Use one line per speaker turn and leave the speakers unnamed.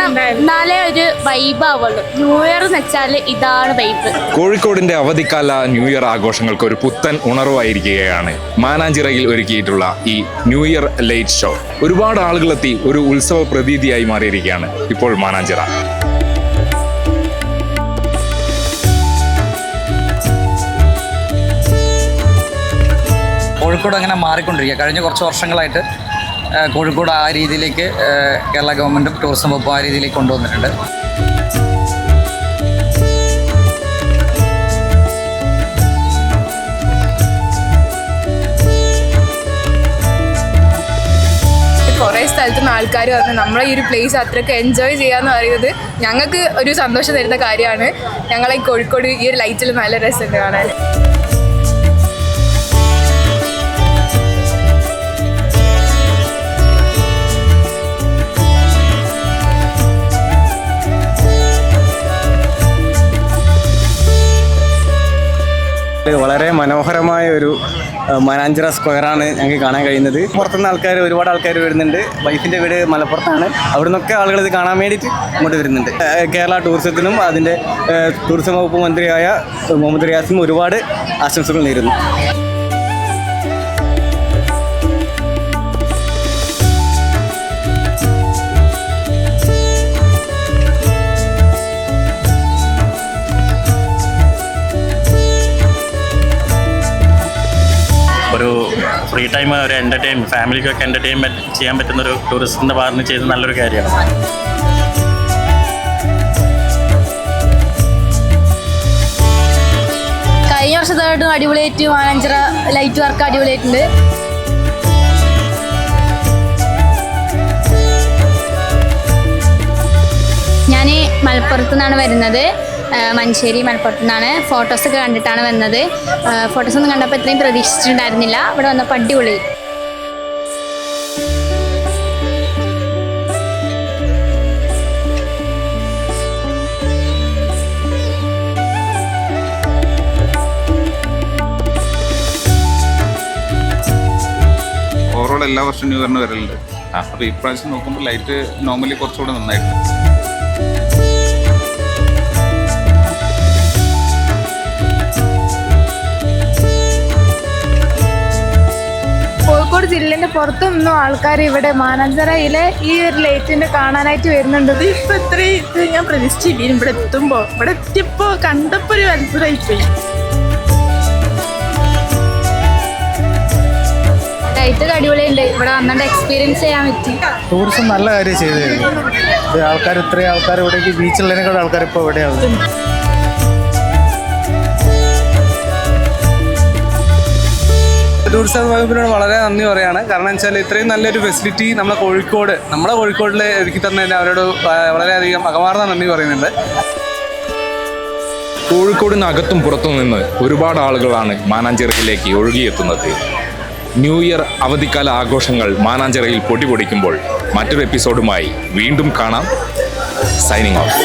എന്നാലേ ഒരു വൈബ് ആവുള്ളൂ. ന്യൂ ഇയർ എന്ന് വെച്ചാൽ ഇതാണ് വൈബ്.
കോഴിക്കോടിന്റെ അവധിക്കാല ന്യൂ ഇയർ ആഘോഷങ്ങൾക്ക് ഒരു പുത്തൻ ഉണർവായിരിക്കുകയാണ് മാനാഞ്ചിറയിൽ ഒരുക്കിയിട്ടുള്ള ഈ ന്യൂ ഇയർ ലൈറ്റ് ഷോ. ഒരുപാട് ആളുകളെത്തി ഒരു ഉത്സവ പ്രതീതിയായി മാറിയിരിക്കുകയാണ് ഇപ്പോൾ മാനാഞ്ചിറ.
കോഴിക്കോട് അങ്ങനെ മാറിക്കൊണ്ടിരിക്കുക. കഴിഞ്ഞ കുറച്ച് വർഷങ്ങളായിട്ട് കോഴിക്കോട് ആ രീതിയിലേക്ക് കേരള ഗവൺമെൻറ്റും ടൂറിസം വകുപ്പും ആ രീതിയിലേക്ക് കൊണ്ടുവന്നിട്ടുണ്ട്.
കുറേ സ്ഥലത്തു നിന്ന് ആൾക്കാർ വന്ന് നമ്മളെ ഈ ഒരു പ്ലേസ് അത്രയ്ക്ക് എൻജോയ് ചെയ്യാന്ന് പറയുന്നത് ഞങ്ങൾക്ക് ഒരു സന്തോഷം തരുന്ന കാര്യമാണ്. ഞങ്ങളെ ഈ കോഴിക്കോട് ഈ ഒരു ലൈറ്റിൽ നല്ല രസമുണ്ട് കാണാൻ.
വളരെ മനോഹരമായ ഒരു മാനാഞ്ചിറ സ്ക്വയറാണ് ഞങ്ങൾക്ക് കാണാൻ കഴിയുന്നത്. പുറത്തുനിന്ന് ഒരുപാട് ആൾക്കാർ വരുന്നുണ്ട്. വൈഫിൻ്റെ വീട് മലപ്പുറത്താണ്. അവിടെ നിന്നൊക്കെ ആളുകൾ ഇത് കാണാൻ വേണ്ടിയിട്ട് ഇങ്ങോട്ട് വരുന്നുണ്ട്. കേരള ടൂറിസത്തിനും അതിൻ്റെ ടൂറിസം വകുപ്പ് മന്ത്രിയായ മുഹമ്മദ് റിയാസിനും ഒരുപാട് ആശംസകൾ നേരുന്നു.
ഒരു ഫ്രീ ടൈം ഒരു ഫാമിലിക്കൊക്കെ എൻ്റർടൈൻമെൻറ്റ് ചെയ്യാൻ പറ്റുന്നൊരു ടൂറിസ്റ്റിൻ്റെ ഭാഗത്ത് നിന്ന് ചെയ്ത് നല്ലൊരു കാര്യമാണ്.
കഴിഞ്ഞ വർഷത്തായിട്ടും അടിപൊളിയായിട്ട് മാനാഞ്ചിറ ലൈറ്റ് വർക്ക് അടിപൊളിയായിട്ടുണ്ട്. ഞാൻ മലപ്പുറത്തു നിന്നാണ് വരുന്നത്. മഞ്ചേരി മലപ്പുറത്തു നിന്നാണ്. ഫോട്ടോസൊക്കെ കണ്ടിട്ടാണ് വന്നത്. ഫോട്ടോസൊന്നും കണ്ടപ്പോൾ ഇത്രയും പ്രതീക്ഷിച്ചിട്ടുണ്ടായിരുന്നില്ല. ഇവിടെ വന്നപ്പോൾ അടിപൊളി.
ഓവറോൾ എല്ലാ വർഷവും ന്യൂ ഇയറിന് വരലുണ്ട്. അപ്പോൾ ഇപ്രാവശ്യം നോക്കുമ്പോൾ ലൈറ്റ് നോർമലി കുറച്ചുകൂടെ നന്നായിട്ടുണ്ട്.
കോഴിക്കോട് ജില്ലേൻ്റെ പുറത്തുനിന്നും ആൾക്കാർ ഇവിടെ മാനാഞ്ചിറയിലെ ഈ ഒരു ലൈറ്റിൻ്റെ കാണാനായിട്ട് വരുന്നുണ്ട്. ഇപ്പം ഇത്രയും ഇത് ഞാൻ പ്രതീക്ഷിച്ചില്ല. ഇവിടെ എത്തിയപ്പോൾ കണ്ടപ്പോൾ ഒരു അത്ഭുതമായിപ്പോയി.
ലൈറ്റ് അടിപൊളിയുണ്ട്. ഇവിടെ വന്നിട്ട് എക്സ്പീരിയൻസ് ചെയ്യാൻ പറ്റി.
ടൂറിസം നല്ല കാര്യം ചെയ്തു തരുന്നു. ഇത്രയും ആൾക്കാർ ഇവിടേക്ക് ബീച്ചുള്ളതിനേക്കാൾ ആൾക്കാർ ഇപ്പോൾ ഇവിടെയാണ്.
ടൂറിസം വകുപ്പിനോട് വളരെ നന്ദി പറയുകയാണ്. കാരണം വെച്ചാൽ ഇത്രയും നല്ലൊരു ഫെസിലിറ്റി നമ്മുടെ കോഴിക്കോടിൽ ഒരുക്കി തന്നതിന് അവരോട് വളരെയധികം അകമാർന്ന നന്ദി പറയുന്നുണ്ട്.
കോഴിക്കോടിനകത്തും പുറത്തും നിന്ന് ഒരുപാട് ആളുകളാണ് മാനാഞ്ചിറയിലേക്ക് ഒഴുകിയെത്തുന്നത്. ന്യൂ ഇയർ അവധിക്കാല ആഘോഷങ്ങൾ മാനാഞ്ചിറയിൽ പൊടിപൊടിക്കുമ്പോൾ മറ്റൊരു എപ്പിസോഡുമായി വീണ്ടും കാണാം. Signing off.